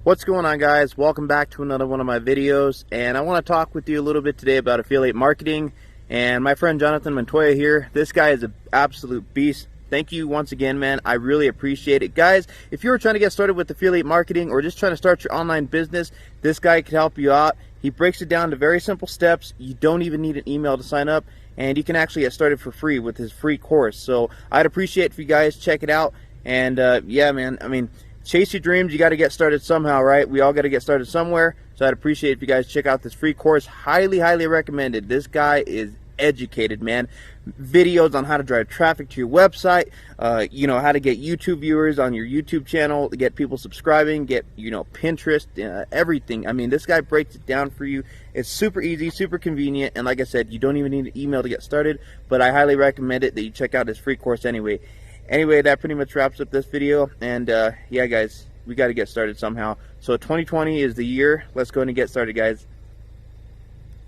What's going on, guys? Welcome back to another one of my videos, and I want to talk with you a little bit today about affiliate marketing. And my friend Jonathan Montoya here, this guy is an absolute beast. Thank you once again, man. I really appreciate it. Guys, if you're trying to get started with affiliate marketing or just trying to start your online business, this guy can help you out. He breaks it down to very simple steps. You don't even need an email to sign up, and you can actually get started for free with his free course. So I'd appreciate it if you guys check it out. And yeah, man, I mean, chase your dreams. You got to get started somehow, right? We all got to get started somewhere. So I'd appreciate if you guys check out this free course. Highly, highly recommended. This guy is educated, man. Videos on how to drive traffic to your website, you know, how to get YouTube viewers on your YouTube channel, to get people subscribing, get, you know, Pinterest, everything. I mean, this guy breaks it down for you. It's super easy, super convenient, and like I said, you don't even need an email to get started, but I highly recommend it that you check out this free course anyway. Anyway, that pretty much wraps up this video, and yeah, guys, we got to get started somehow. So 2020 is the year. Let's go and get started, guys.